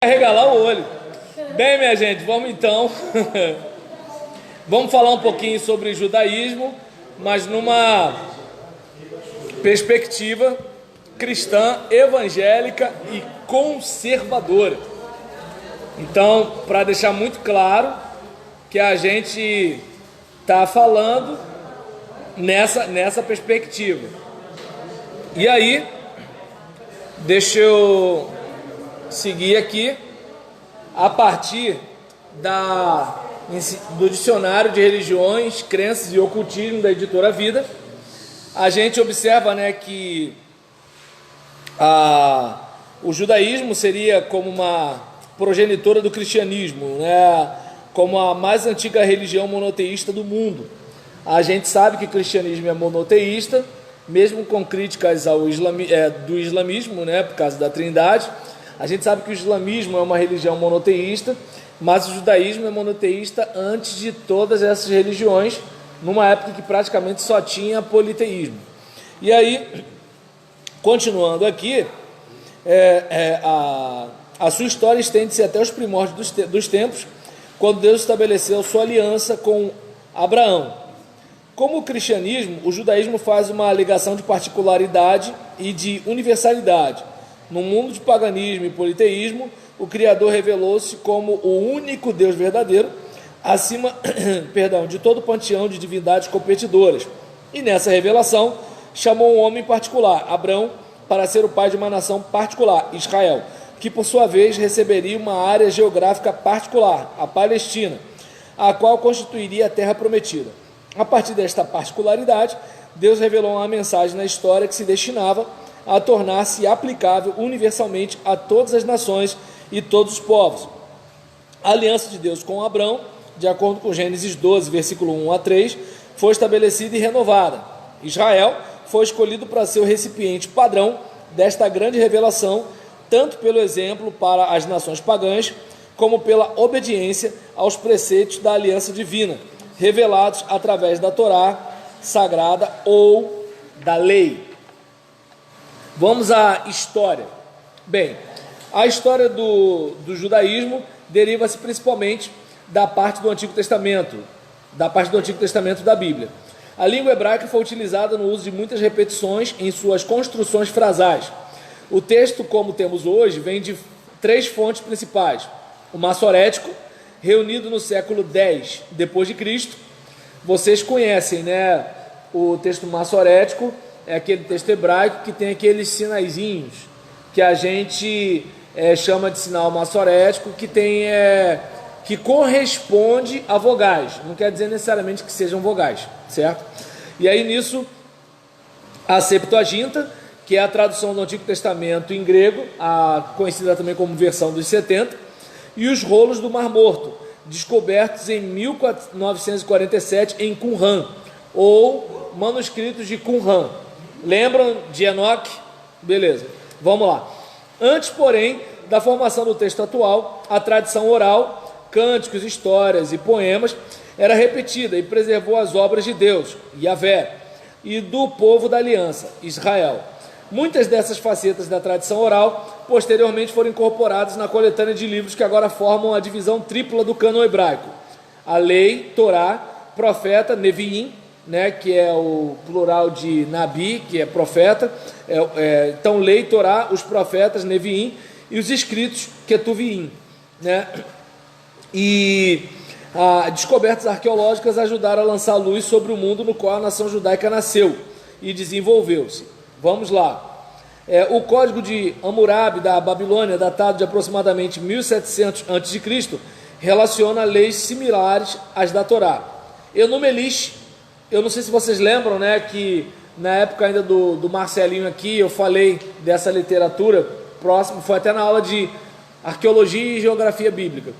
Regalar o olho. Bem, minha gente, vamos então. Vamos falar um pouquinho sobre judaísmo, mas numa perspectiva cristã, evangélica e conservadora. Então, para deixar muito claro que a gente está falando nessa perspectiva. E aí, deixa eu seguir aqui a partir do Dicionário de Religiões, Crenças e Ocultismo da Editora Vida. A gente observa, que o judaísmo seria como uma progenitora do cristianismo, como a mais antiga religião monoteísta do mundo. A gente sabe que o cristianismo é monoteísta, mesmo com críticas do islamismo, por causa da Trindade. A gente sabe que o islamismo é uma religião monoteísta, mas o judaísmo é monoteísta antes de todas essas religiões, numa época que praticamente só tinha politeísmo. E aí, continuando aqui, a sua história estende-se até os primórdios dos tempos, quando Deus estabeleceu sua aliança com Abraão. Como o cristianismo, o judaísmo faz uma ligação de particularidade e de universalidade. No mundo de paganismo e politeísmo, o Criador revelou-se como o único Deus verdadeiro, acima de todo o panteão de divindades competidoras. E nessa revelação, chamou um homem particular, Abrão, para ser o pai de uma nação particular, Israel, que por sua vez receberia uma área geográfica particular, a Palestina, a qual constituiria a terra prometida. A partir desta particularidade, Deus revelou uma mensagem na história que se destinava a tornar-se aplicável universalmente a todas as nações e todos os povos. A aliança de Deus com Abrão, de acordo com Gênesis 12, versículo 1 a 3, foi estabelecida e renovada. Israel foi escolhido para ser o recipiente padrão desta grande revelação, tanto pelo exemplo para as nações pagãs, como pela obediência aos preceitos da aliança divina, revelados através da Torá sagrada ou da lei. Vamos à história. Bem, a história do judaísmo deriva-se principalmente da parte do Antigo Testamento, da Bíblia. A língua hebraica foi utilizada no uso de muitas repetições em suas construções frasais. O texto, como temos hoje, vem de 3 fontes principais. O Massorético, reunido no século X depois de Cristo. Vocês conhecem, o texto massorético. É aquele texto hebraico que tem aqueles sinaizinhos que a gente chama de sinal massorético, que corresponde a vogais. Não quer dizer necessariamente que sejam vogais, certo? E aí nisso, a Septuaginta, que é a tradução do Antigo Testamento em grego, conhecida também como versão dos 70, e os rolos do Mar Morto, descobertos em 1947 em Qumran, ou manuscritos de Qumran. Lembram de Enoque? Beleza, vamos lá. Antes, porém, da formação do texto atual, a tradição oral, cânticos, histórias e poemas, era repetida e preservou as obras de Deus, Yahvé, e do povo da aliança, Israel. Muitas dessas facetas da tradição oral, posteriormente foram incorporadas na coletânea de livros que agora formam a divisão tripla do cânon hebraico. A lei, Torá, profeta, Neviim, que é o plural de Nabi, que é profeta. Então, lei, Torá, os profetas, Neviim, e os escritos, Ketuvim. E descobertas arqueológicas ajudaram a lançar luz sobre o mundo no qual a nação judaica nasceu e desenvolveu-se. Vamos lá. O código de Hammurabi da Babilônia, datado de aproximadamente 1700 a.C., relaciona leis similares às da Torá. Enumelish, eu não sei se vocês lembram, que na época ainda do Marcelinho aqui, eu falei dessa literatura próximo, foi até na aula de arqueologia e geografia bíblica.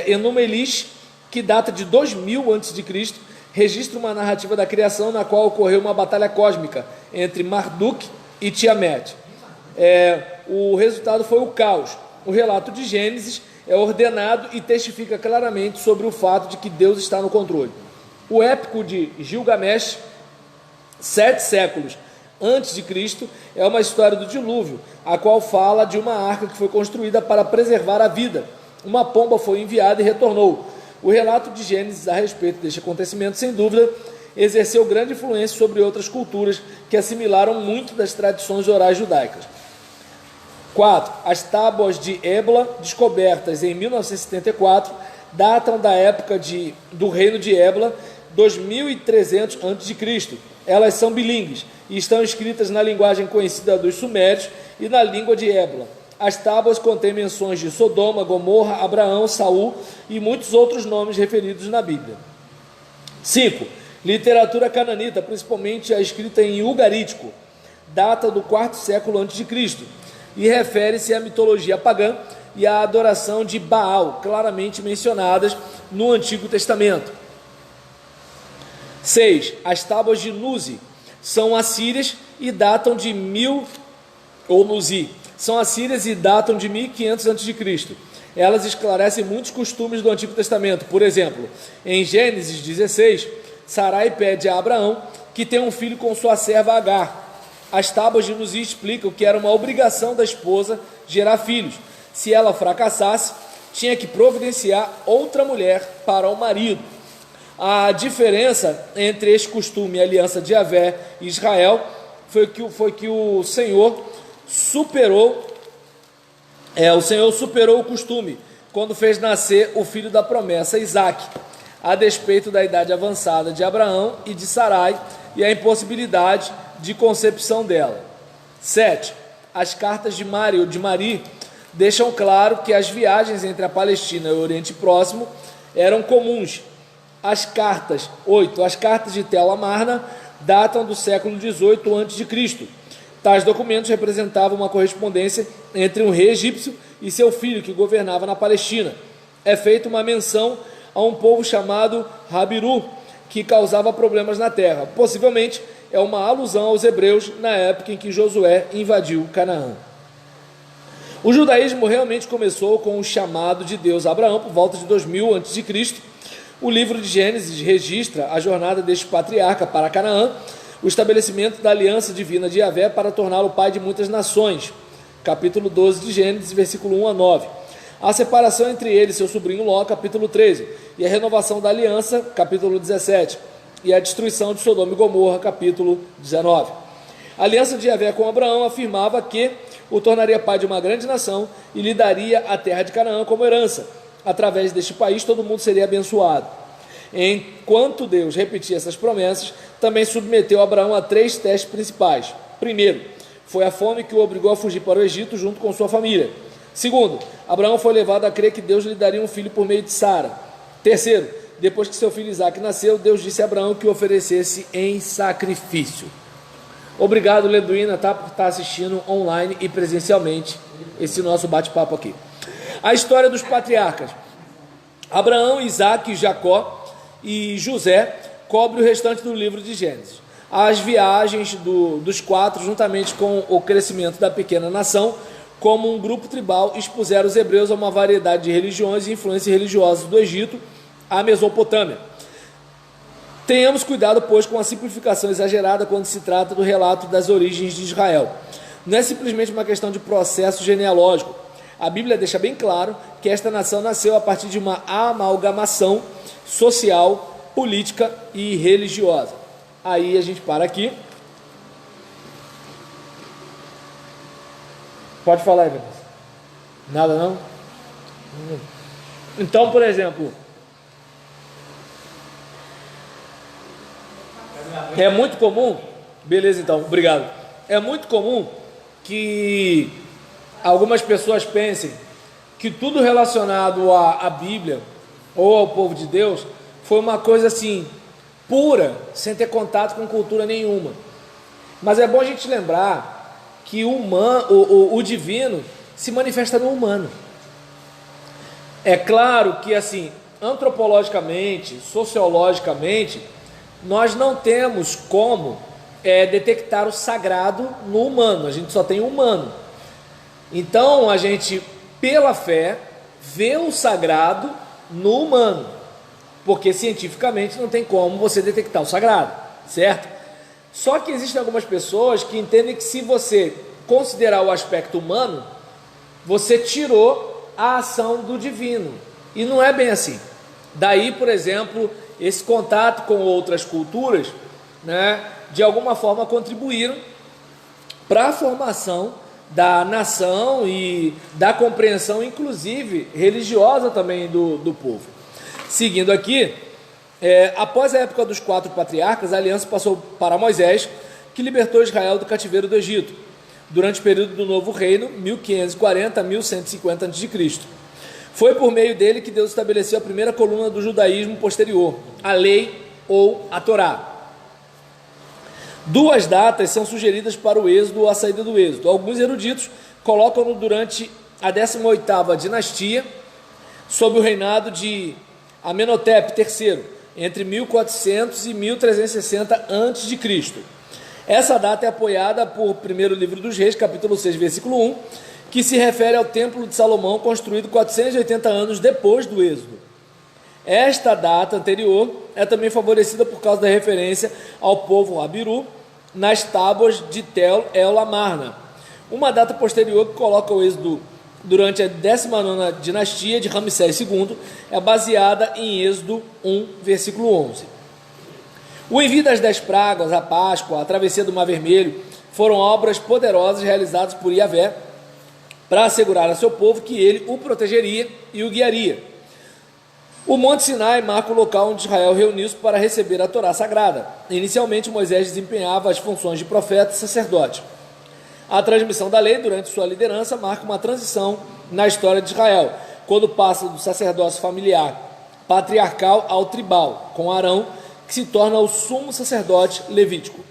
Enumelish, que data de 2000 a.C., registra uma narrativa da criação na qual ocorreu uma batalha cósmica entre Marduk e Tiamat. O resultado foi o caos. O relato de Gênesis é ordenado e testifica claramente sobre o fato de que Deus está no controle. O épico de Gilgamesh, 7 séculos antes de Cristo é uma história do dilúvio, a qual fala de uma arca que foi construída para preservar a vida. Uma pomba foi enviada e retornou. O relato de Gênesis a respeito deste acontecimento, sem dúvida, exerceu grande influência sobre outras culturas que assimilaram muito das tradições orais judaicas. 4. As tábuas de Ébla, descobertas em 1974, datam da época do reino de Ébla, 2300 a.C. Elas são bilíngues e estão escritas na linguagem conhecida dos sumérios e na língua de Ébla. As tábuas contêm menções de Sodoma, Gomorra, Abraão, Saul e muitos outros nomes referidos na Bíblia. 5. Literatura cananita, principalmente a escrita em ugarítico, data do 4º século a.C. e refere-se à mitologia pagã e à adoração de Baal, claramente mencionadas no Antigo Testamento. 6. As tábuas de Nuzi são assírias e datam de são assírias e datam de 1500 a.C. Elas esclarecem muitos costumes do Antigo Testamento. Por exemplo, em Gênesis 16, Sarai pede a Abraão que tenha um filho com sua serva Agar. As tábuas de Nuzi explicam que era uma obrigação da esposa gerar filhos. Se ela fracassasse, tinha que providenciar outra mulher para o marido. A diferença entre esse costume e a aliança de Javé e Israel foi que o Senhor superou o costume quando fez nascer o filho da promessa, Isaque, a despeito da idade avançada de Abraão e de Sarai e a impossibilidade de concepção dela. 7. As cartas de Mari deixam claro que as viagens entre a Palestina e o Oriente Próximo eram comuns. 8. As cartas de Tel Amarna datam do século XVIII a.C. Tais documentos representavam uma correspondência entre um rei egípcio e seu filho que governava na Palestina. É feita uma menção a um povo chamado Habiru, que causava problemas na terra. Possivelmente é uma alusão aos hebreus na época em que Josué invadiu Canaã. O judaísmo realmente começou com o chamado de Deus a Abraão por volta de 2000 a.C. O livro de Gênesis registra a jornada deste patriarca para Canaã, o estabelecimento da aliança divina de Javé para torná-lo pai de muitas nações, capítulo 12 de Gênesis, versículo 1 a 9. A separação entre ele e seu sobrinho Ló, capítulo 13, e a renovação da aliança, capítulo 17, e a destruição de Sodoma e Gomorra, capítulo 19. A aliança de Javé com Abraão afirmava que o tornaria pai de uma grande nação e lhe daria a terra de Canaã como herança. Através deste país todo mundo seria abençoado. Enquanto Deus repetia essas promessas, também submeteu Abraão a 3 testes principais. Primeiro, foi a fome que o obrigou a fugir para o Egito junto com sua família. Segundo, Abraão foi levado a crer que Deus lhe daria um filho por meio de Sara. Terceiro, depois que seu filho Isaque nasceu, Deus disse a Abraão que o oferecesse em sacrifício. Obrigado, Lenduína, por estar assistindo online e presencialmente esse nosso bate-papo aqui. A história dos patriarcas. Abraão, Isaque, Jacó e José cobre o restante do livro de Gênesis. As viagens dos 4, juntamente com o crescimento da pequena nação, como um grupo tribal, expuseram os hebreus a uma variedade de religiões e influências religiosas do Egito à Mesopotâmia. Tenhamos cuidado, pois, com a simplificação exagerada quando se trata do relato das origens de Israel. Não é simplesmente uma questão de processo genealógico. A Bíblia deixa bem claro que esta nação nasceu a partir de uma amalgamação social, política e religiosa. Aí a gente para aqui. Pode falar, Evan. Nada não? Então, por exemplo, é muito comum, beleza então, obrigado. É muito comum que algumas pessoas pensem que tudo relacionado à Bíblia ou ao povo de Deus foi uma coisa assim, pura, sem ter contato com cultura nenhuma. Mas é bom a gente lembrar que o divino se manifesta no humano. É claro que, assim, antropologicamente, sociologicamente, nós não temos como detectar o sagrado no humano, a gente só tem o humano. Então, a gente, pela fé, vê o sagrado no humano, porque cientificamente não tem como você detectar o sagrado, certo? Só que existem algumas pessoas que entendem que se você considerar o aspecto humano, você tirou a ação do divino. E não é bem assim. Daí, por exemplo, esse contato com outras culturas, né, de alguma forma contribuíram para a formação da nação e da compreensão, inclusive religiosa também do povo. Seguindo aqui, após a época dos 4 patriarcas, a aliança passou para Moisés, que libertou Israel do cativeiro do Egito, durante o período do Novo Reino, 1540 a 1150 a.C. Foi por meio dele que Deus estabeleceu a primeira coluna do judaísmo posterior, a lei ou a Torá. 2 datas são sugeridas para o êxodo ou a saída do êxodo. Alguns eruditos colocam-no durante a 18ª dinastia, sob o reinado de Amenhotep III, entre 1400 e 1360 a.C. Essa data é apoiada por 1º livro dos Reis, capítulo 6, versículo 1, que se refere ao templo de Salomão, construído 480 anos depois do êxodo. Esta data anterior é também favorecida por causa da referência ao povo Abiru nas tábuas de Tel El Amarna, uma data posterior que coloca o êxodo durante a 19ª dinastia de Ramsés II, é baseada em Êxodo 1, versículo 11. O envio das 10 pragas, a Páscoa, a travessia do Mar Vermelho, foram obras poderosas realizadas por Yahvé para assegurar a seu povo que ele o protegeria e o guiaria. O Monte Sinai marca o local onde Israel reuniu-se para receber a Torá Sagrada. Inicialmente, Moisés desempenhava as funções de profeta e sacerdote. A transmissão da lei durante sua liderança marca uma transição na história de Israel, quando passa do sacerdócio familiar patriarcal ao tribal, com Arão, que se torna o sumo sacerdote levítico.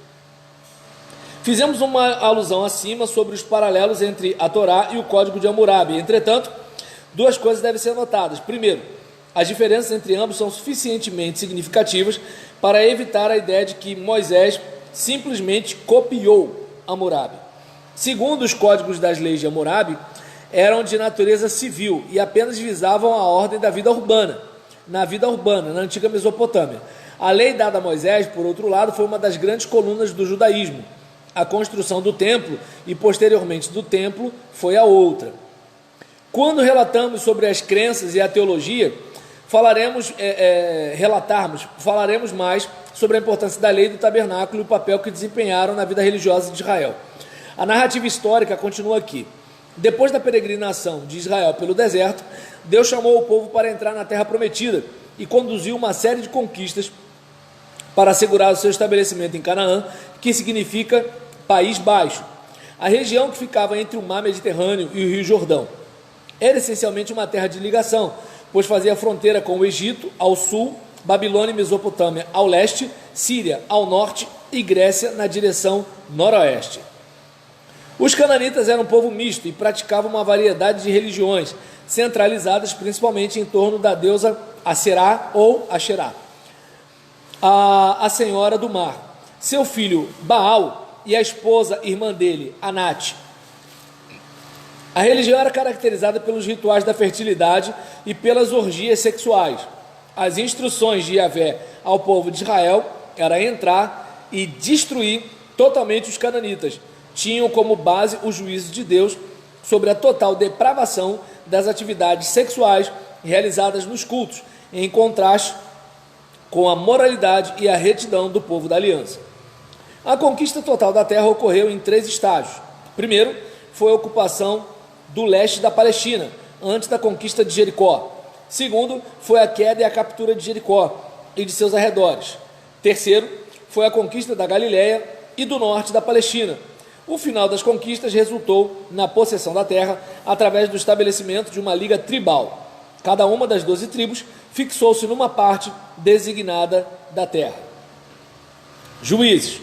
Fizemos uma alusão acima sobre os paralelos entre a Torá e o Código de Hammurabi. Entretanto, 2 coisas devem ser notadas. Primeiro, as diferenças entre ambos são suficientemente significativas para evitar a ideia de que Moisés simplesmente copiou Hammurabi. Segundo, os códigos das leis de Hammurabi eram de natureza civil e apenas visavam a ordem da vida urbana, na antiga Mesopotâmia. A lei dada a Moisés, por outro lado, foi uma das grandes colunas do judaísmo. A construção do templo e, posteriormente, do templo foi a outra. Quando relatamos sobre as crenças e a teologia, falaremos mais sobre a importância da lei do tabernáculo e o papel que desempenharam na vida religiosa de Israel. A narrativa histórica continua aqui. Depois da peregrinação de Israel pelo deserto, Deus chamou o povo para entrar na terra prometida e conduziu uma série de conquistas para assegurar o seu estabelecimento em Canaã, que significa País Baixo, a região que ficava entre o mar Mediterrâneo e o rio Jordão. Era essencialmente uma terra de ligação, pois fazia fronteira com o Egito ao sul, Babilônia e Mesopotâmia ao leste, Síria ao norte e Grécia na direção noroeste. Os cananitas eram um povo misto e praticavam uma variedade de religiões, centralizadas principalmente em torno da deusa Aserá ou Asherá, a senhora do mar, seu filho Baal e a esposa irmã dele, Anate. A religião era caracterizada pelos rituais da fertilidade e pelas orgias sexuais. As instruções de Yahvé ao povo de Israel era entrar e destruir totalmente os cananitas. Tinham como base os juízos de Deus sobre a total depravação das atividades sexuais realizadas nos cultos, em contraste com a moralidade e a retidão do povo da aliança. A conquista total da terra ocorreu em 3 estágios. Primeiro, foi a ocupação do leste da Palestina, antes da conquista de Jericó. Segundo, foi a queda e a captura de Jericó e de seus arredores. Terceiro, foi a conquista da Galiléia e do norte da Palestina. O final das conquistas resultou na possessão da terra através do estabelecimento de uma liga tribal. Cada uma das 12 tribos fixou-se numa parte designada da terra. Juízes.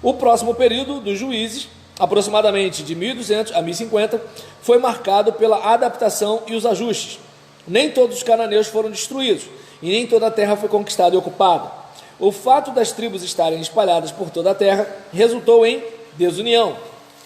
O próximo período dos juízes, aproximadamente de 1200 a 1050, foi marcado pela adaptação e os ajustes. Nem todos os cananeus foram destruídos e nem toda a terra foi conquistada e ocupada. O fato das tribos estarem espalhadas por toda a terra resultou em desunião.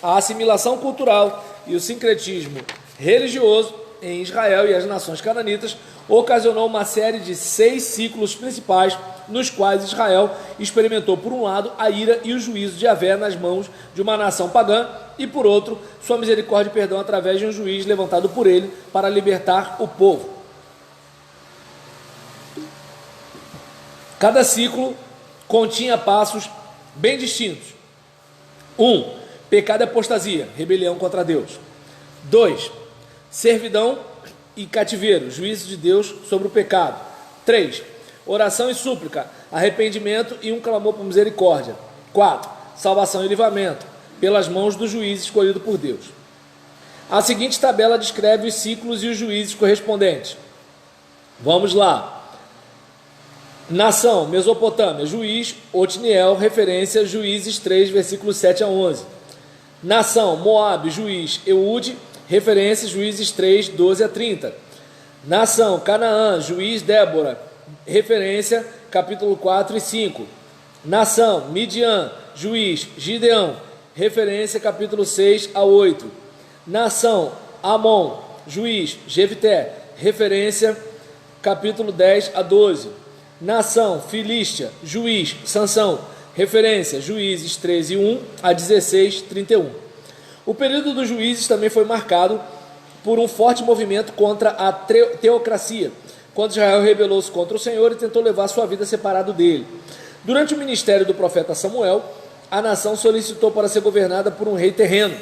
A assimilação cultural e o sincretismo religioso em Israel e as nações cananitas, ocasionou uma série de 6 ciclos principais, nos quais Israel experimentou, por um lado, a ira e o juízo de Yahvé nas mãos de uma nação pagã, e por outro, sua misericórdia e perdão através de um juiz levantado por ele para libertar o povo. Cada ciclo continha passos bem distintos. 1. Pecado e apostasia, rebelião contra Deus. 2. Servidão e cativeiro, juízo de Deus sobre o pecado. 3. Oração e súplica, arrependimento e um clamor por misericórdia. 4. Salvação e livramento, pelas mãos do juiz escolhido por Deus. A seguinte tabela descreve os ciclos e os juízes correspondentes. Vamos lá. Nação, Mesopotâmia, juiz, Otniel, referência, Juízes 3, versículos 7 a 11. Nação, Moabe, juiz, Eude, referência, Juízes 3, 12 a 30. Nação, Canaã, juiz, Débora, referência, capítulo 4 e 5. Nação, Midian, juiz, Gideão, referência, capítulo 6 a 8. Nação, Amon, juiz, Jefté, referência, capítulo 10 a 12. Nação, Filístia, juiz, Sansão, referência, Juízes 13, 1 a 16, 31. O período dos juízes também foi marcado por um forte movimento contra a teocracia, quando Israel rebelou-se contra o Senhor e tentou levar sua vida separado dele. Durante o ministério do profeta Samuel, a nação solicitou para ser governada por um rei terreno.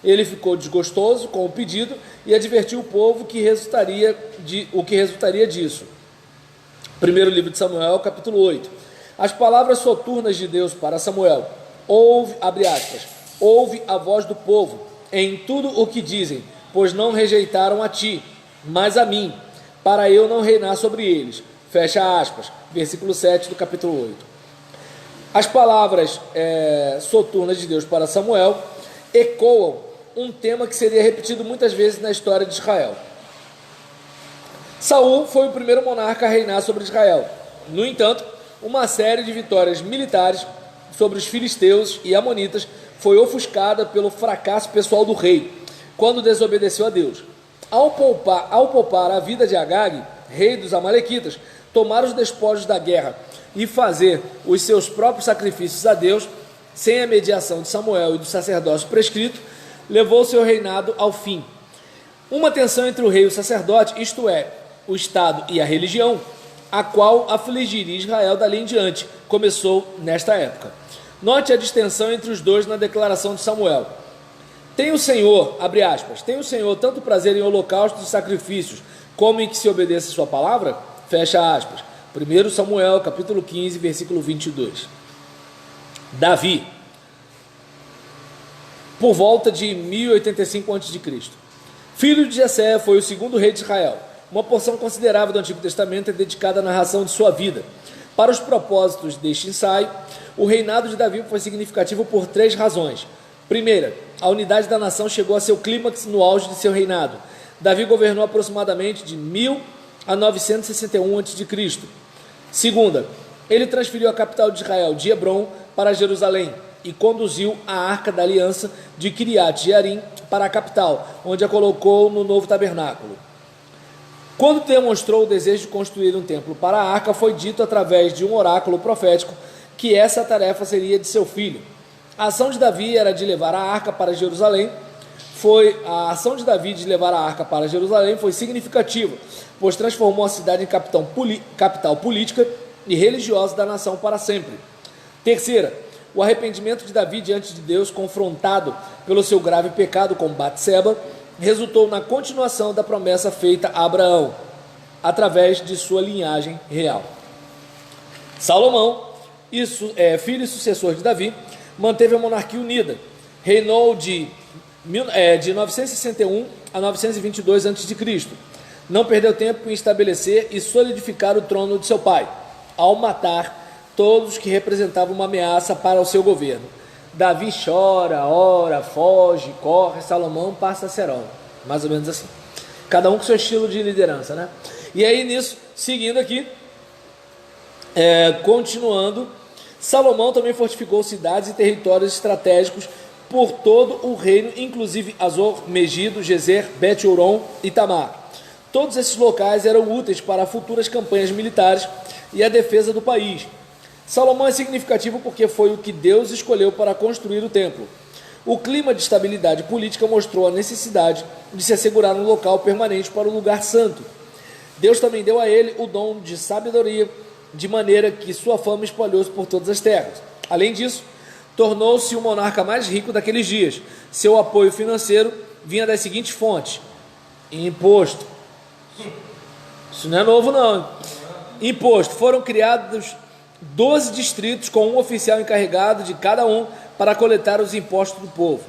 Ele ficou desgostoso com o pedido e advertiu o povo o que resultaria disso. Primeiro livro de Samuel, capítulo 8. As palavras soturnas de Deus para Samuel. Ouve, abre aspas, ouve a voz do povo em tudo o que dizem, pois não rejeitaram a ti, mas a mim, para eu não reinar sobre eles. Fecha aspas. Versículo 7 do capítulo 8. As palavras soturnas de Deus para Samuel ecoam um tema que seria repetido muitas vezes na história de Israel. Saul foi o primeiro monarca a reinar sobre Israel. No entanto, uma série de vitórias militares sobre os filisteus e amonitas foi ofuscada pelo fracasso pessoal do rei, quando desobedeceu a Deus. Ao poupar a vida de Agag, rei dos amalequitas, tomar os despojos da guerra e fazer os seus próprios sacrifícios a Deus, sem a mediação de Samuel e do sacerdócio prescrito, levou seu reinado ao fim. Uma tensão entre o rei e o sacerdote, isto é, o Estado e a religião, a qual afligiria Israel dali em diante, começou nesta época. Note a distensão entre os dois na declaração de Samuel. Tem o Senhor, abre aspas, tem o Senhor tanto prazer em holocaustos e sacrifícios, como em que se obedeça a sua palavra? Fecha aspas. 1 Samuel, capítulo 15, versículo 22. Davi, por volta de 1085 a.C. Filho de Jessé, foi o segundo rei de Israel. Uma porção considerável do Antigo Testamento é dedicada à narração de sua vida. Para os propósitos deste ensaio, o reinado de Davi foi significativo por 3 razões. Primeira, a unidade da nação chegou a seu clímax no auge de seu reinado. Davi governou aproximadamente de 1000 a 961 a.C. Segunda, ele transferiu a capital de Israel, de Hebrom, para Jerusalém e conduziu a Arca da Aliança de Kiriat Jearim para a capital, onde a colocou no novo tabernáculo. Quando demonstrou o desejo de construir um templo para a arca, foi dito através de um oráculo profético que essa tarefa seria de seu filho. A ação de Davi era de levar a arca para Jerusalém. A ação de Davi de levar a arca para Jerusalém foi significativa, pois transformou a cidade em capital política e religiosa da nação para sempre. Terceira, o arrependimento de Davi diante de Deus, confrontado pelo seu grave pecado com Batseba, resultou na continuação da promessa feita a Abraão, através de sua linhagem real. Salomão, filho e sucessor de Davi, manteve a monarquia unida. Reinou de 961 a 922 a.C. Não perdeu tempo em estabelecer e solidificar o trono de seu pai, ao matar todos que representavam uma ameaça para o seu governo. Davi chora, ora, foge, corre, Salomão passa a serol. Mais ou menos assim. Cada um com seu estilo de liderança, né? E aí nisso, seguindo aqui, continuando, Salomão também fortificou cidades e territórios estratégicos por todo o reino, inclusive Azor, Megido, Gezer, Bet-Horon e Tamar. Todos esses locais eram úteis para futuras campanhas militares e a defesa do país. Salomão é significativo porque foi o que Deus escolheu para construir o templo. O clima de estabilidade política mostrou a necessidade de se assegurar um local permanente para o lugar santo. Deus também deu a ele o dom de sabedoria, de maneira que sua fama espalhou-se por todas as terras. Além disso, tornou-se o monarca mais rico daqueles dias. Seu apoio financeiro vinha das seguintes fontes: imposto. Isso não é novo, não. Imposto. Foram criados 12 distritos com um oficial encarregado de cada um para coletar os impostos do povo.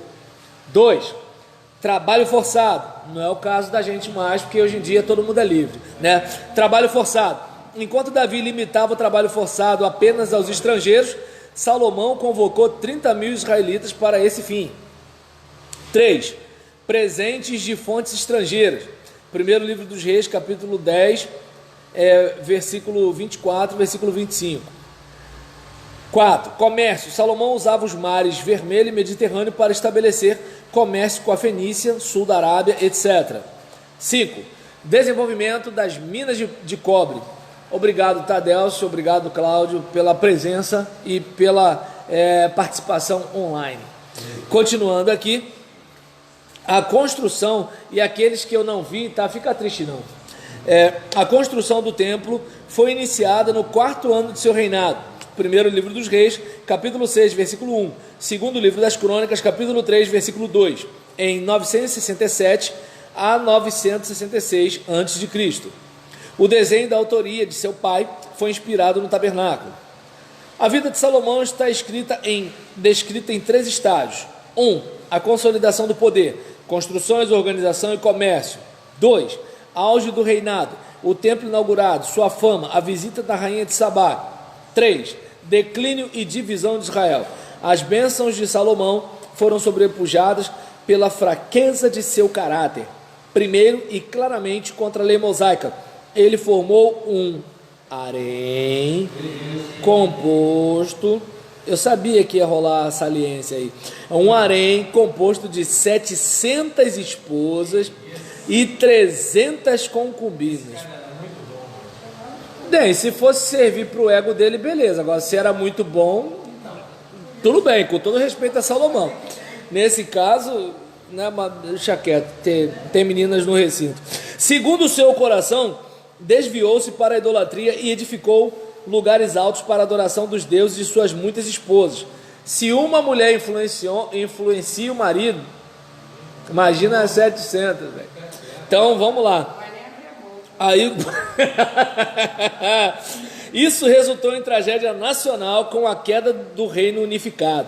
2. Trabalho forçado. Não é o caso da gente mais, porque hoje em dia todo mundo é livre, né? Trabalho forçado. Enquanto Davi limitava o trabalho forçado apenas aos estrangeiros, Salomão convocou 30 mil israelitas para esse fim. 3. Presentes de fontes estrangeiras. Primeiro livro dos Reis, capítulo 10, versículo 24, versículo 25. 4. Comércio. Salomão usava os mares Vermelho e Mediterrâneo para estabelecer comércio com a Fenícia, sul da Arábia, etc. 5. Desenvolvimento das minas de cobre. Obrigado, Tadelcio, obrigado, Cláudio, pela presença e pela participação online. Continuando aqui, a construção, e aqueles que eu não vi, tá? Fica triste não. A construção do templo foi iniciada no 4º ano de seu reinado. Primeiro livro dos Reis, capítulo 6, versículo 1. Segundo livro das Crônicas, capítulo 3, versículo 2. Em 967 a 966 a.C. O desenho da autoria de seu pai foi inspirado no tabernáculo. A vida de Salomão está descrita em 3 estágios. 1. A consolidação do poder. Construções, organização e comércio. 2. Auge do reinado, o templo inaugurado, sua fama, a visita da rainha de Sabá. 3. Declínio e divisão de Israel. As bênçãos de Salomão foram sobrepujadas pela fraqueza de seu caráter. Primeiro e claramente contra a lei mosaica, ele formou um harém composto. Eu sabia que ia rolar a saliência aí. Um harém composto de 700 esposas e 300 concubinas. Bem, se fosse servir para o ego dele, beleza. Agora, se era muito bom, tudo bem, com todo respeito a Salomão. Nesse caso, né, deixa quieto, tem meninas no recinto. Segundo o seu coração, desviou-se para a idolatria e edificou lugares altos para a adoração dos deuses de suas muitas esposas. Se uma mulher influencia o marido, imagina as 700, velho. Então, vamos lá. Aí, isso resultou em tragédia nacional com a queda do reino unificado.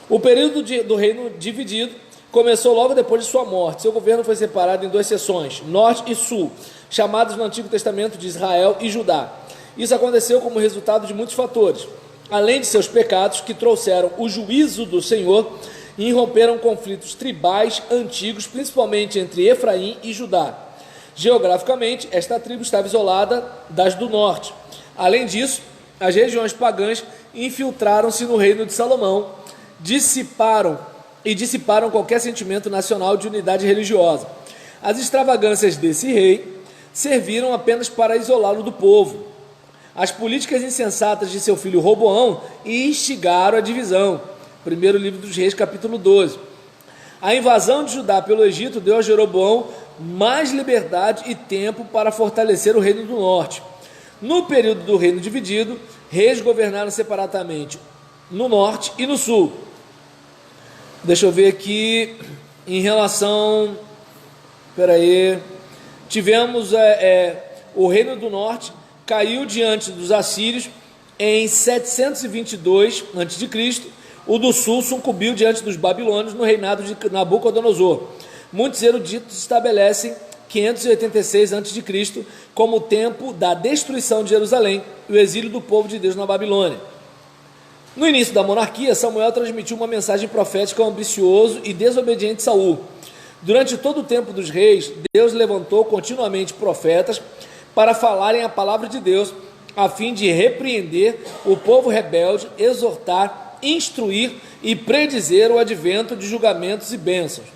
O período do reino dividido começou logo depois de sua morte. Seu governo foi separado em 2 seções, norte e sul, chamadas no Antigo Testamento de Israel e Judá. Isso aconteceu como resultado de muitos fatores, além de seus pecados que trouxeram o juízo do Senhor e irromperam conflitos tribais antigos, principalmente entre Efraim e Judá. Geograficamente, esta tribo estava isolada das do norte. Além disso, as regiões pagãs infiltraram-se no reino de Salomão, dissiparam qualquer sentimento nacional de unidade religiosa. As extravagâncias desse rei serviram apenas para isolá-lo do povo. As políticas insensatas de seu filho Roboão instigaram a divisão. Primeiro livro dos Reis, capítulo 12. A invasão de Judá pelo Egito deu a Jeroboão mais liberdade e tempo para fortalecer o reino do norte. No período do reino dividido, reis governaram separadamente no norte e no sul. Deixa eu ver aqui, em relação... Tivemos o reino do norte caiu diante dos assírios em 722 a.C., o do sul sucumbiu diante dos babilônios no reinado de Nabucodonosor. Muitos eruditos estabelecem 586 a.C. como o tempo da destruição de Jerusalém e o exílio do povo de Deus na Babilônia. No início da monarquia, Samuel transmitiu uma mensagem profética ao ambicioso e desobediente Saul. Durante todo o tempo dos reis, Deus levantou continuamente profetas para falarem a palavra de Deus, a fim de repreender o povo rebelde, exortar, instruir e predizer o advento de julgamentos e bênçãos.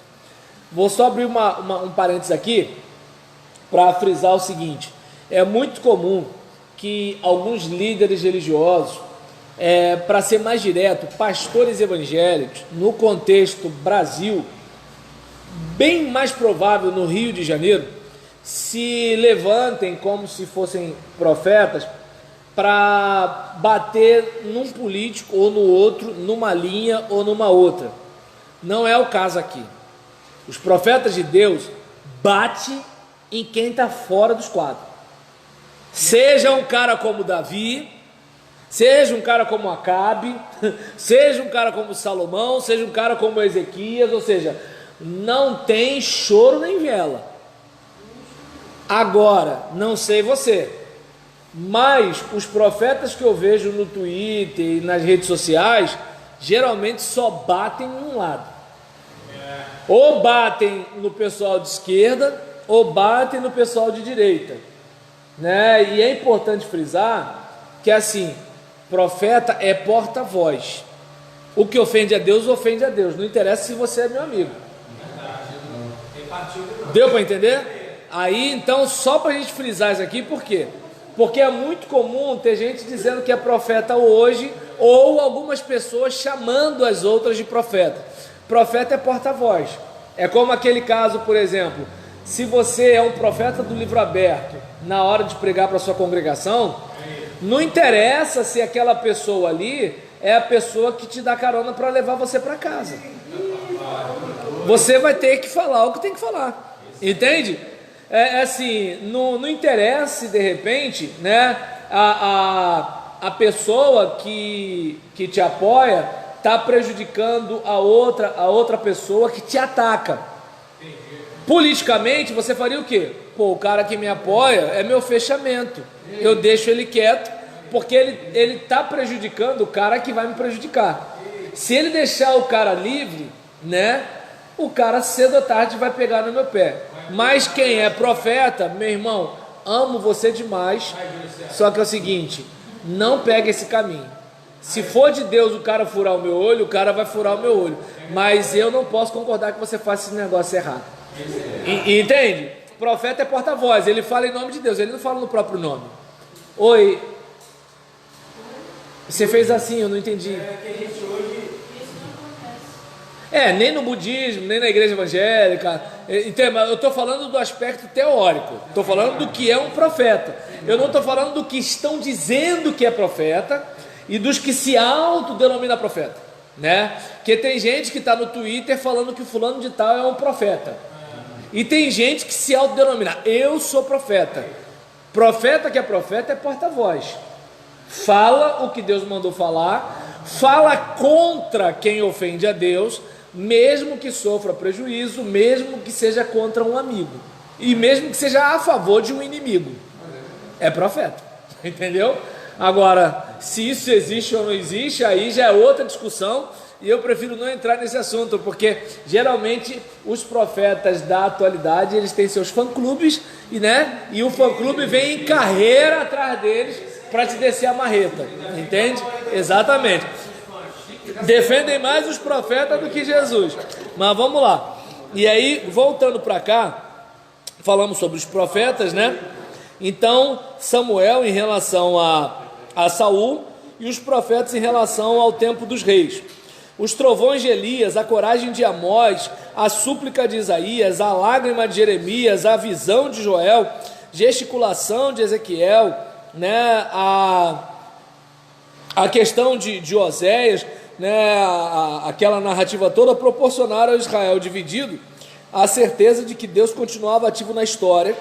Vou só abrir um parênteses aqui para frisar o seguinte: é muito comum que alguns líderes religiosos, para ser mais direto, pastores evangélicos, no contexto Brasil, bem mais provável no Rio de Janeiro, se levantem como se fossem profetas para bater num político ou no outro, numa linha ou numa outra. Não é o caso aqui. Os profetas de Deus batem em quem está fora dos quadros. Seja um cara como Davi, seja um cara como Acabe, seja um cara como Salomão, seja um cara como Ezequias, ou seja, não tem choro nem vela. Agora, não sei você, mas os profetas que eu vejo no Twitter e nas redes sociais, geralmente só batem em um lado. Ou batem no pessoal de esquerda, ou batem no pessoal de direita, né? E é importante frisar que, assim, profeta é porta-voz. O que ofende a Deus, ofende a Deus. Não interessa se você é meu amigo. Deu para entender? Aí, então, só para a gente frisar isso aqui, por quê? Porque é muito comum ter gente dizendo que é profeta hoje, ou algumas pessoas chamando as outras de profeta. Profeta é porta-voz. É como aquele caso, por exemplo, se você é um profeta do livro aberto, na hora de pregar para a sua congregação, não interessa se aquela pessoa ali é a pessoa que te dá carona para levar você para casa. Você vai ter que falar o que tem que falar, entende? É assim, não interessa de repente, né, a pessoa que te apoia está prejudicando a outra pessoa que te ataca. Politicamente, você faria o quê? Pô, o cara que me apoia é meu fechamento. Eu deixo ele quieto, porque ele está prejudicando o cara que vai me prejudicar. Se ele deixar o cara livre, né, o cara cedo ou tarde vai pegar no meu pé. Mas quem é profeta, meu irmão, amo você demais, só que é o seguinte, não pega esse caminho. Se for de Deus o cara furar o meu olho, o cara vai furar o meu olho. Mas eu não posso concordar que você faça esse negócio errado. Entende? O profeta é porta-voz, ele fala em nome de Deus, ele não fala no próprio nome. Oi, você fez assim, eu não entendi. Nem no budismo, nem na igreja evangélica. Entende? Eu estou falando do aspecto teórico, estou falando do que é um profeta. Eu não estou falando do que estão dizendo que é profeta e dos que se autodenomina profeta, né? Porque tem gente que está no Twitter falando que o fulano de tal é um profeta, e tem gente que se autodenomina, eu sou profeta. Profeta que é profeta é porta-voz, fala o que Deus mandou falar, fala contra quem ofende a Deus, mesmo que sofra prejuízo, mesmo que seja contra um amigo, e mesmo que seja a favor de um inimigo, é profeta, entendeu? Agora, se isso existe ou não existe, aí já é outra discussão, e eu prefiro não entrar nesse assunto, porque geralmente os profetas da atualidade, eles têm seus fã-clubes, e o fã-clube vem em carreira atrás deles para te descer a marreta, entende? Exatamente. Defendem mais os profetas do que Jesus. Mas vamos lá. E aí, voltando para cá, falamos sobre os profetas, né? Então, Samuel em relação a Saul, e os profetas em relação ao tempo dos reis. Os trovões de Elias, a coragem de Amós, a súplica de Isaías, a lágrima de Jeremias, a visão de Joel, gesticulação de Ezequiel, né? A questão de Oséias, né? Aquela narrativa toda proporcionaram a Israel dividido a certeza de que Deus continuava ativo na história,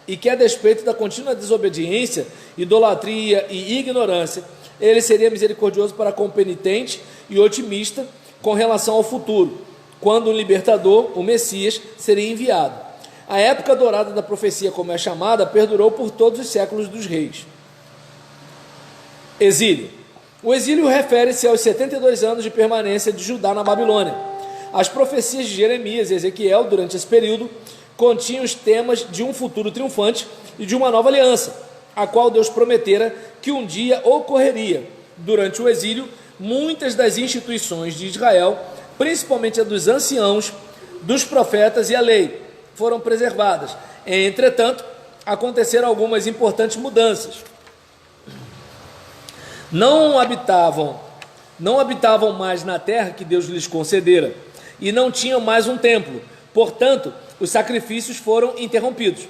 e que, a despeito da contínua desobediência, idolatria e ignorância, ele seria misericordioso para com o penitente e otimista com relação ao futuro, quando o libertador, o Messias, seria enviado. A época dourada da profecia, como é chamada, perdurou por todos os séculos dos reis. Exílio. O exílio refere-se aos 72 anos de permanência de Judá na Babilônia. As profecias de Jeremias e Ezequiel, durante esse período, continham os temas de um futuro triunfante e de uma nova aliança, a qual Deus prometera que um dia ocorreria durante o exílio, muitas das instituições de Israel, principalmente a dos anciãos, dos profetas e a lei, foram preservadas. Entretanto, aconteceram algumas importantes mudanças. Não habitavam mais na terra que Deus lhes concedera, e não tinham mais um templo. Portanto, os sacrifícios foram interrompidos.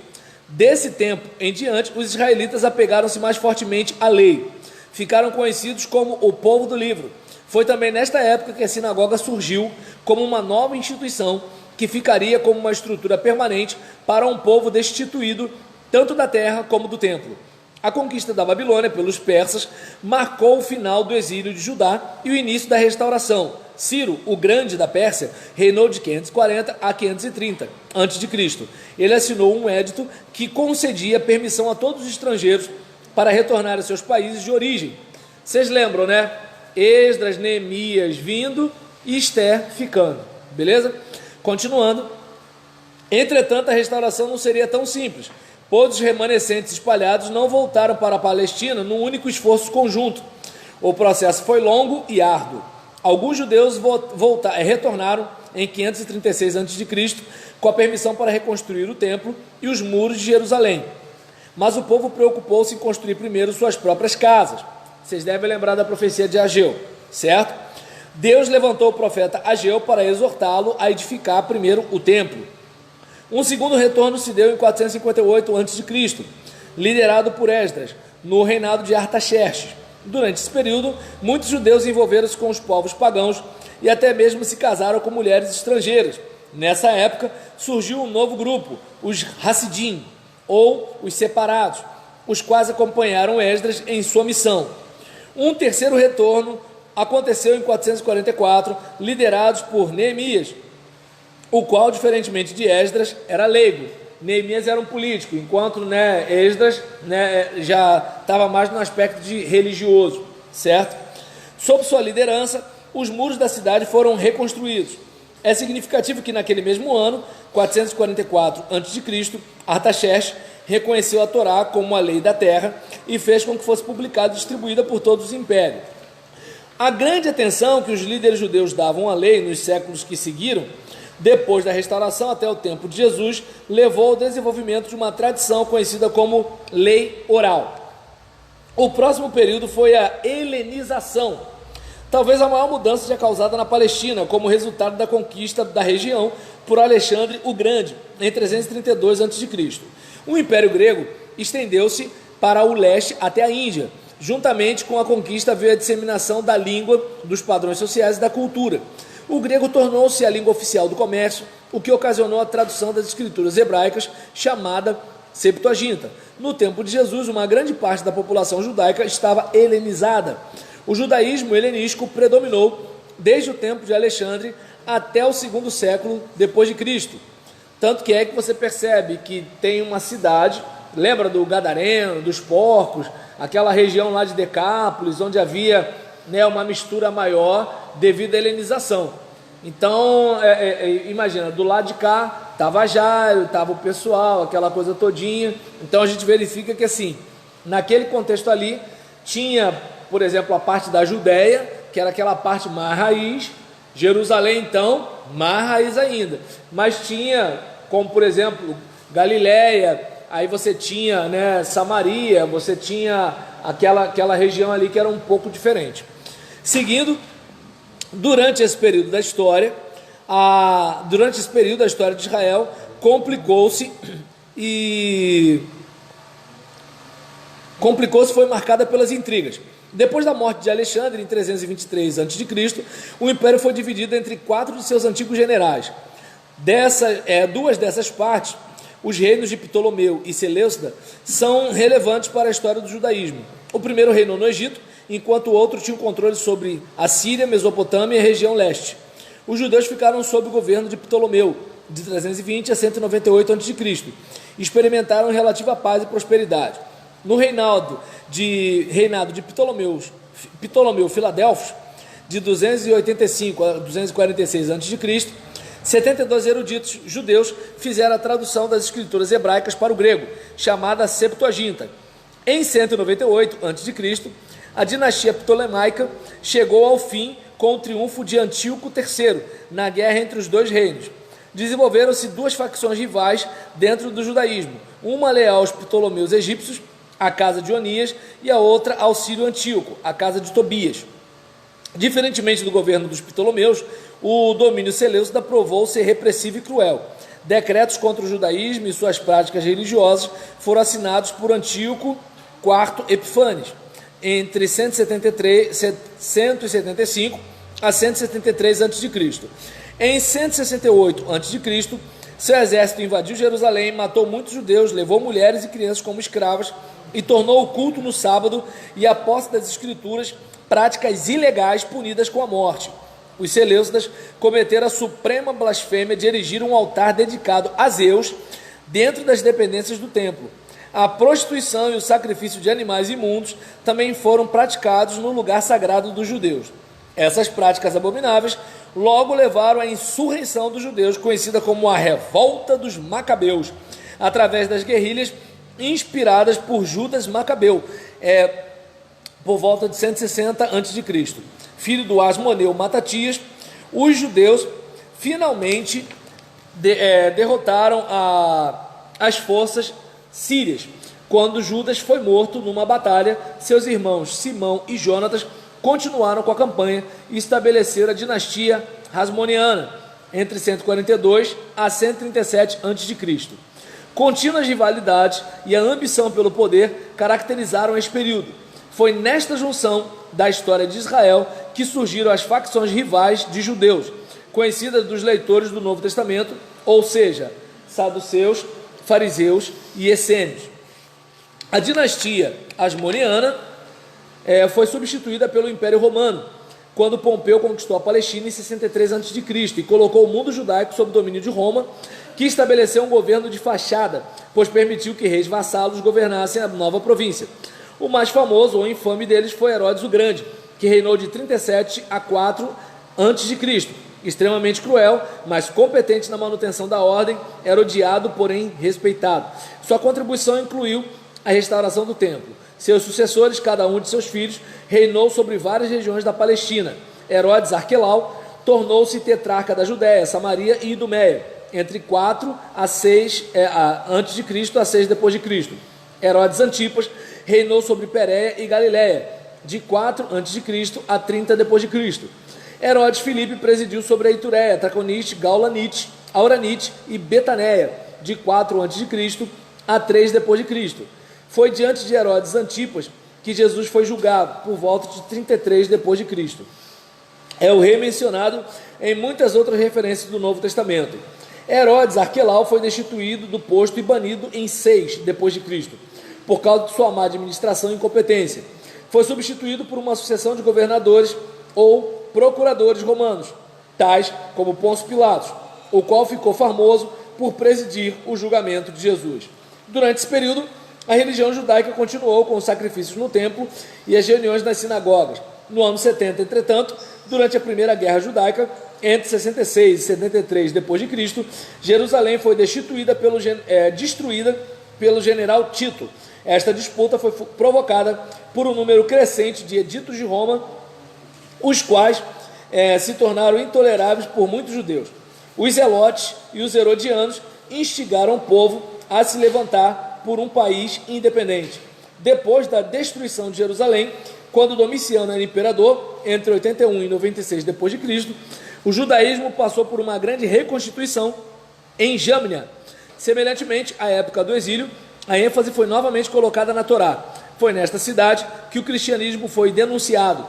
Desse tempo em diante, os israelitas apegaram-se mais fortemente à lei. Ficaram conhecidos como o povo do livro. Foi também nesta época que a sinagoga surgiu como uma nova instituição que ficaria como uma estrutura permanente para um povo destituído tanto da terra como do templo. A conquista da Babilônia pelos persas marcou o final do exílio de Judá e o início da restauração. Ciro, o Grande da Pérsia, reinou de 540 a 530 a.C. Ele assinou um edito que concedia permissão a todos os estrangeiros para retornar a seus países de origem. Vocês lembram, né? Esdras, Neemias vindo e Esther ficando, beleza? Continuando. Entretanto, a restauração não seria tão simples, pois os remanescentes espalhados não voltaram para a Palestina num único esforço conjunto. O processo foi longo e árduo. Alguns judeus retornaram em 536 a.C. com a permissão para reconstruir o templo e os muros de Jerusalém. Mas o povo preocupou-se em construir primeiro suas próprias casas. Vocês devem lembrar da profecia de Ageu, certo? Deus levantou o profeta Ageu para exortá-lo a edificar primeiro o templo. Um segundo retorno se deu em 458 a.C., liderado por Esdras, no reinado de Artaxerxes. Durante esse período, muitos judeus envolveram-se com os povos pagãos e até mesmo se casaram com mulheres estrangeiras. Nessa época, surgiu um novo grupo, os Hassidim, ou os separados, os quais acompanharam Esdras em sua missão. Um terceiro retorno aconteceu em 444, liderados por Neemias, o qual, diferentemente de Esdras, era leigo. Neemias era um político, enquanto Esdras já estava mais no aspecto de religioso, certo? Sob sua liderança, os muros da cidade foram reconstruídos. É significativo que naquele mesmo ano, 444 a.C., Artaxerxes reconheceu a Torá como a lei da terra e fez com que fosse publicada e distribuída por todos os impérios. A grande atenção que os líderes judeus davam à lei nos séculos que seguiram, depois da restauração até o tempo de Jesus, levou ao desenvolvimento de uma tradição conhecida como lei oral. O próximo período foi a helenização. Talvez a maior mudança seja causada na Palestina, como resultado da conquista da região por Alexandre o Grande, em 332 a.C. O Império Grego estendeu-se para o leste até a Índia. Juntamente com a conquista veio a disseminação da língua, dos padrões sociais e da cultura. O grego tornou-se a língua oficial do comércio, o que ocasionou a tradução das escrituras hebraicas, chamada Septuaginta. No tempo de Jesus, uma grande parte da população judaica estava helenizada. O judaísmo helenístico predominou desde o tempo de Alexandre até o segundo século depois de Cristo. Tanto que é que você percebe que tem uma cidade, lembra do Gadareno, dos porcos, aquela região lá de Decápolis, onde havia uma mistura maior devido à helenização. Então, imagina, do lado de cá estava Jairo, estava o pessoal, aquela coisa todinha. Então a gente verifica que assim, naquele contexto ali, tinha, por exemplo, a parte da Judéia, que era aquela parte mais raiz, Jerusalém então, mais raiz ainda, mas tinha, como por exemplo, Galiléia, aí você tinha Samaria, você tinha aquela região ali que era um pouco diferente. Seguindo, durante esse período da história, a história de Israel complicou-se, foi marcada pelas intrigas. Depois da morte de Alexandre, em 323 a.C., o império foi dividido entre 4 de seus antigos generais. Duas dessas partes, os reinos de Ptolomeu e Seleucida, são relevantes para a história do judaísmo. O primeiro reinou no Egito, enquanto o outro tinha o controle sobre a Síria, Mesopotâmia e a região leste. Os judeus ficaram sob o governo de Ptolomeu, de 320 a 198 a.C., e experimentaram relativa paz e prosperidade. No reinado de Ptolomeu Filadelfos, de 285 a 246 a.C., 72 eruditos judeus fizeram a tradução das escrituras hebraicas para o grego, chamada Septuaginta. Em 198 a.C., A dinastia ptolemaica chegou ao fim com o triunfo de Antíoco III na guerra entre os dois reinos. Desenvolveram-se duas facções rivais dentro do judaísmo, uma leal aos Ptolomeus egípcios, a casa de Onias, e a outra ao Sírio Antíoco, a casa de Tobias. Diferentemente do governo dos Ptolomeus, o domínio seleucida provou ser repressivo e cruel. Decretos contra o judaísmo e suas práticas religiosas foram assinados por Antíoco IV Epífanes entre 175 a 173 a.C. Em 168 a.C., seu exército invadiu Jerusalém, matou muitos judeus, levou mulheres e crianças como escravas e tornou o culto no sábado e a posse das escrituras práticas ilegais punidas com a morte. Os seleucidas cometeram a suprema blasfêmia de erigir um altar dedicado a Zeus dentro das dependências do templo. A prostituição e o sacrifício de animais imundos também foram praticados no lugar sagrado dos judeus. Essas práticas abomináveis logo levaram à insurreição dos judeus, conhecida como a Revolta dos Macabeus, através das guerrilhas inspiradas por Judas Macabeu, por volta de 160 a.C. Filho do Asmoneu Matatias, os judeus finalmente derrotaram as forças sírias. Quando Judas foi morto numa batalha, seus irmãos Simão e Jonatas continuaram com a campanha e estabeleceram a dinastia Hasmoniana entre 142 a 137 a.C. Contínuas rivalidades e a ambição pelo poder caracterizaram esse período. Foi nesta junção da história de Israel que surgiram as facções rivais de judeus, conhecidas dos leitores do Novo Testamento, ou seja, saduceus, fariseus e essênios. A dinastia Hasmoniana foi substituída pelo Império Romano, quando Pompeu conquistou a Palestina em 63 a.C. e colocou o mundo judaico sob domínio de Roma, que estabeleceu um governo de fachada, pois permitiu que reis vassalos governassem a nova província. O mais famoso ou infame deles foi Herodes o Grande, que reinou de 37 a 4 a.C. Extremamente cruel, mas competente na manutenção da ordem, era odiado, porém respeitado. Sua contribuição incluiu a restauração do templo. Seus sucessores, cada um de seus filhos, reinou sobre várias regiões da Palestina. Herodes Arquelau tornou-se tetrarca da Judéia, Samaria e Idumeia, entre 4 a 6 a.C. a 6 d.C. Herodes Antipas reinou sobre Pérea e Galiléia, de 4 a.C. a 30 d.C. Herodes Filipe presidiu sobre a Itureia, Traconite, Gaulanite, Auranite e Betaneia, de 4 a.C. a 3 d.C. Foi diante de Herodes Antipas que Jesus foi julgado, por volta de 33 d.C. É o rei mencionado em muitas outras referências do Novo Testamento. Herodes Arquelau foi destituído do posto e banido em 6 d.C., por causa de sua má administração e incompetência. Foi substituído por uma sucessão de governadores ou procuradores romanos, tais como Pôncio Pilatos, o qual ficou famoso por presidir o julgamento de Jesus. Durante esse período, a religião judaica continuou com os sacrifícios no templo e as reuniões nas sinagogas. No ano 70, entretanto, durante a Primeira Guerra Judaica, entre 66 e 73 d.C., Jerusalém foi destruída pelo general Tito. Esta disputa foi provocada por um número crescente de editos de Roma, os quais se tornaram intoleráveis por muitos judeus. Os zelotes e os herodianos instigaram o povo a se levantar por um país independente. Depois da destruição de Jerusalém, quando Domiciano era imperador, entre 81 e 96 d.C., o judaísmo passou por uma grande reconstituição em Jâmnia. Semelhantemente à época do exílio, a ênfase foi novamente colocada na Torá. Foi nesta cidade que o cristianismo foi denunciado,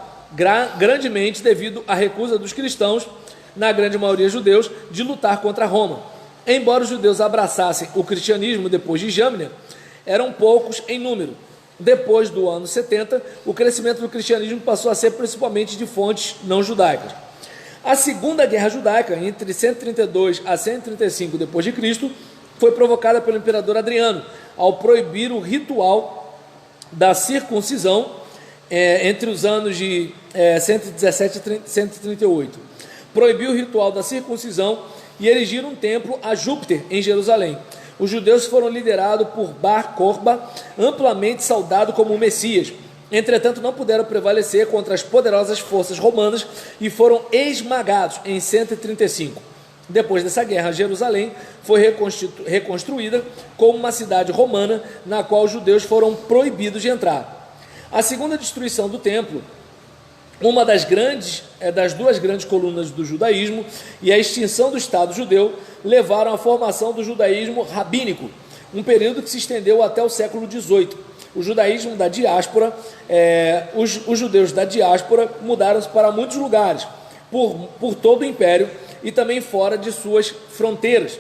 grandemente devido à recusa dos cristãos, na grande maioria judeus, de lutar contra Roma. Embora os judeus abraçassem o cristianismo depois de Jâmnia, eram poucos em número. Depois do ano 70, o crescimento do cristianismo passou a ser principalmente de fontes não judaicas. A Segunda Guerra Judaica, entre 132 a 135 d.C., foi provocada pelo imperador Adriano, ao proibir o ritual da circuncisão entre os anos de 117 e 138. Proibiu o ritual da circuncisão e erigiram um templo a Júpiter em Jerusalém. Os judeus foram liderados por Bar Corba, amplamente saudado como o Messias. Entretanto, não puderam prevalecer contra as poderosas forças romanas e foram esmagados em 135. Depois dessa guerra, Jerusalém foi reconstruída como uma cidade romana, na qual os judeus foram proibidos de entrar. A segunda destruição do templo, uma das duas grandes colunas do judaísmo, e a extinção do Estado judeu levaram à formação do judaísmo rabínico, um período que se estendeu até o século XVIII. O judaísmo da diáspora, os judeus da diáspora mudaram-se para muitos lugares, por todo o império e também fora de suas fronteiras.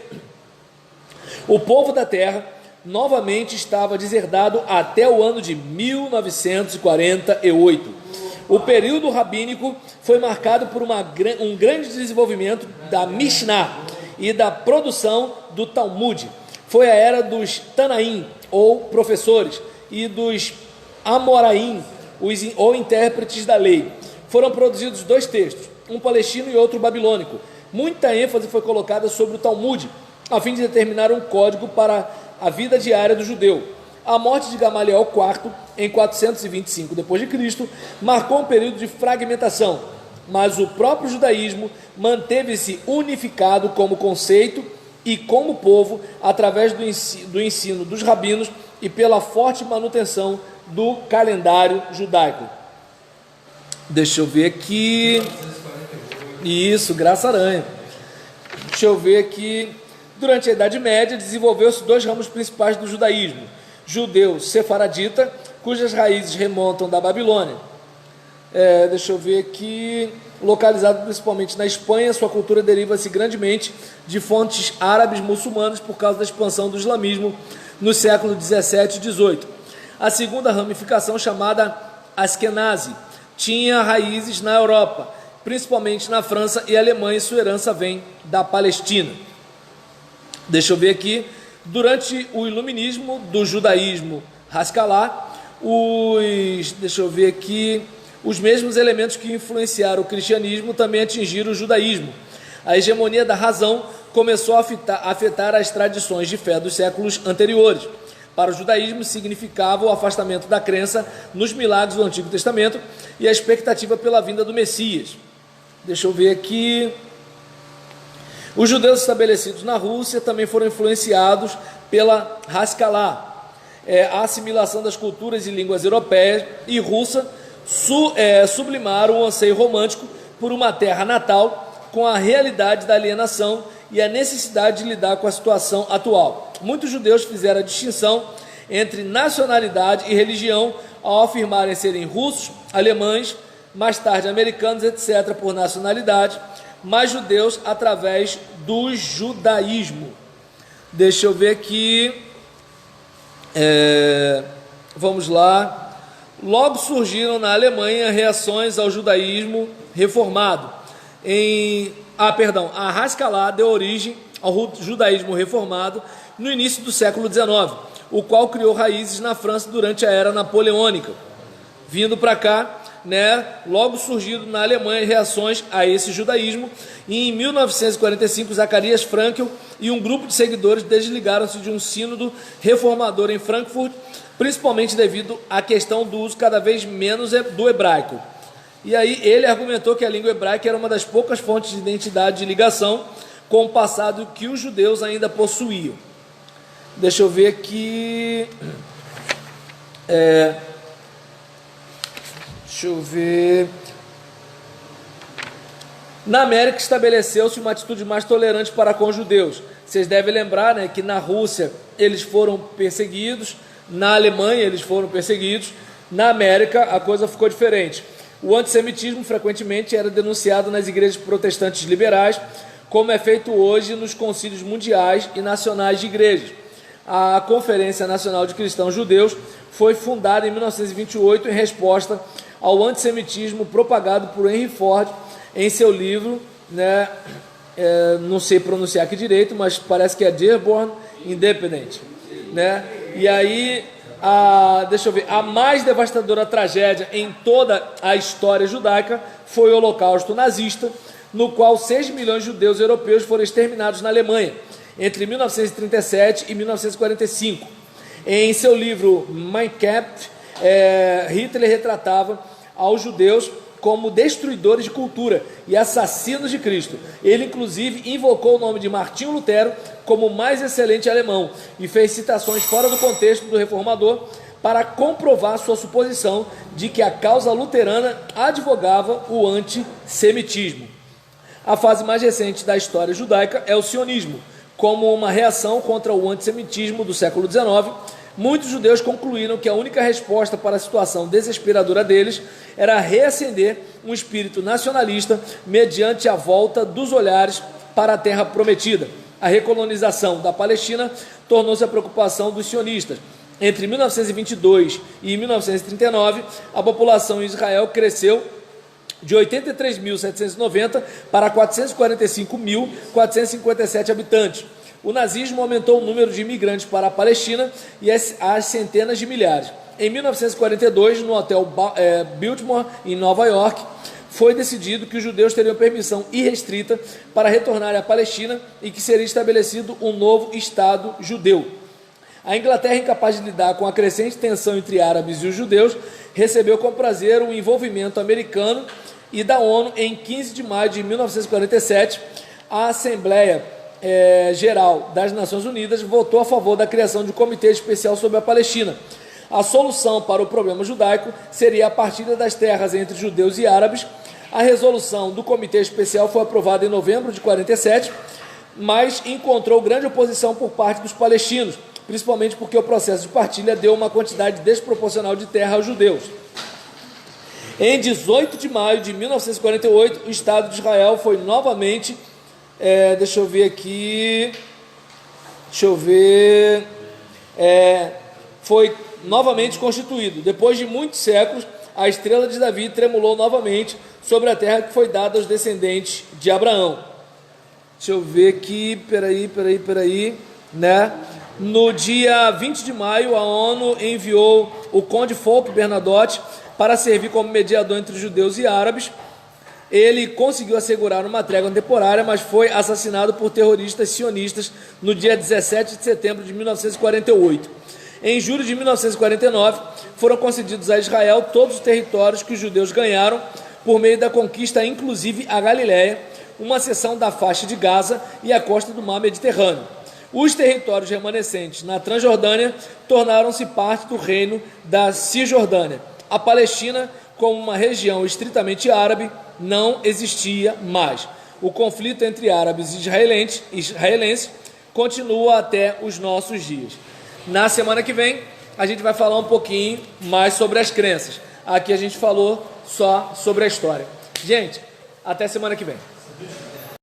O povo da terra novamente estava deserdado até o ano de 1948. O período rabínico foi marcado por um grande desenvolvimento da Mishnah e da produção do Talmud. Foi a era dos Tanaim, ou professores, e dos Amoraim, ou intérpretes da lei. Foram produzidos 2 textos, um palestino e outro babilônico. Muita ênfase foi colocada sobre o Talmud, a fim de determinar um código para a vida diária do judeu. A morte de Gamaliel IV, em 425 d.C., marcou um período de fragmentação, mas o próprio judaísmo manteve-se unificado como conceito e como povo através do ensino dos rabinos e pela forte manutenção do calendário judaico. Deixa eu ver aqui. Isso, Graça Aranha. Deixa eu ver aqui. Durante a Idade Média, desenvolveu-se 2 ramos principais do judaísmo: judeu sefaradita, cujas raízes remontam da Babilônia. Deixa eu ver aqui. Localizado principalmente na Espanha, sua cultura deriva-se grandemente de fontes árabes muçulmanas por causa da expansão do islamismo nos séculos 17 e 18. A segunda ramificação, chamada Askenazi, tinha raízes na Europa, principalmente na França e Alemanha, e sua herança vem da Palestina. Deixa eu ver aqui. Durante o iluminismo do judaísmo Haskalah, os mesmos elementos que influenciaram o cristianismo também atingiram o judaísmo. A hegemonia da razão começou a afetar as tradições de fé dos séculos anteriores. Para o judaísmo, significava o afastamento da crença nos milagres do Antigo Testamento e a expectativa pela vinda do Messias. Deixa eu ver aqui. Os judeus estabelecidos na Rússia também foram influenciados pela Haskalah, a assimilação das culturas e línguas europeias e russa sublimaram o anseio romântico por uma terra natal com a realidade da alienação e a necessidade de lidar com a situação atual. Muitos judeus fizeram a distinção entre nacionalidade e religião ao afirmarem serem russos, alemães, mais tarde americanos, etc., por nacionalidade, mas judeus através do judaísmo. Deixa eu ver aqui. Vamos lá. Logo surgiram na Alemanha reações ao judaísmo reformado. A Haskalah deu origem ao judaísmo reformado no início do século XIX, o qual criou raízes na França durante a era napoleônica. Vindo para cá, logo surgiram na Alemanha reações a esse judaísmo, e em 1945 Zacarias Frankel e um grupo de seguidores desligaram-se de um sínodo reformador em Frankfurt, principalmente devido à questão do uso cada vez menos do hebraico. E aí ele argumentou que a língua hebraica era uma das poucas fontes de identidade de ligação com o passado que os judeus ainda possuíam. Deixa eu ver aqui. Deixa eu ver. Na América estabeleceu-se uma atitude mais tolerante para com os judeus. Vocês devem lembrar, que na Rússia eles foram perseguidos, na Alemanha eles foram perseguidos, na América a coisa ficou diferente. O antissemitismo frequentemente era denunciado nas igrejas protestantes liberais, como é feito hoje nos concílios mundiais e nacionais de igrejas. A Conferência Nacional de Cristãos Judeus foi fundada em 1928 em resposta ao antissemitismo propagado por Henry Ford em seu livro, não sei pronunciar aqui direito, mas parece que é Dearborn Independent, E aí, a mais devastadora tragédia em toda a história judaica foi o Holocausto nazista, no qual 6 milhões de judeus europeus foram exterminados na Alemanha entre 1937 e 1945. Em seu livro Mein Kampf, Hitler retratava aos judeus como destruidores de cultura e assassinos de Cristo. Ele, inclusive, invocou o nome de Martinho Lutero como o mais excelente alemão e fez citações fora do contexto do reformador para comprovar sua suposição de que a causa luterana advogava o antissemitismo. A fase mais recente da história judaica é o sionismo. Como uma reação contra o antissemitismo do século XIX, muitos judeus concluíram que a única resposta para a situação desesperadora deles era reacender um espírito nacionalista mediante a volta dos olhares para a terra prometida. A recolonização da Palestina tornou-se a preocupação dos sionistas. Entre 1922 e 1939, a população em Israel cresceu de 83.790 para 445.457 habitantes. O nazismo aumentou o número de imigrantes para a Palestina e às centenas de milhares. Em 1942, no hotel Biltmore, em Nova York, foi decidido que os judeus teriam permissão irrestrita para retornar à Palestina e que seria estabelecido um novo Estado judeu. A Inglaterra, incapaz de lidar com a crescente tensão entre árabes e os judeus, recebeu com prazer o envolvimento americano e da ONU. Em 15 de maio de 1947, a Assembleia Geral das Nações Unidas votou a favor da criação de um comitê especial sobre a Palestina. A solução para o problema judaico seria a partilha das terras entre judeus e árabes. A resolução do comitê especial foi aprovada em novembro de 1947, mas encontrou grande oposição por parte dos palestinos, principalmente porque o processo de partilha deu uma quantidade desproporcional de terra aos judeus. Em 18 de maio de 1948, o Estado de Israel foi novamente, foi novamente constituído. Depois de muitos séculos, a estrela de Davi tremulou novamente sobre a terra que foi dada aos descendentes de Abraão. Deixa eu ver aqui, peraí, né? No dia 20 de maio, a ONU enviou o conde Folke Bernadotte para servir como mediador entre judeus e árabes. Ele conseguiu assegurar uma trégua temporária, mas foi assassinado por terroristas sionistas no dia 17 de setembro de 1948. Em julho de 1949, foram concedidos a Israel todos os territórios que os judeus ganharam por meio da conquista, inclusive a Galiléia, uma seção da faixa de Gaza e a costa do mar Mediterrâneo. Os territórios remanescentes na Transjordânia tornaram-se parte do reino da Cisjordânia. A Palestina, como uma região estritamente árabe, não existia mais. O conflito entre árabes e israelenses continua até os nossos dias. Na semana que vem, a gente vai falar um pouquinho mais sobre as crenças. Aqui a gente falou só sobre a história. Gente, até semana que vem.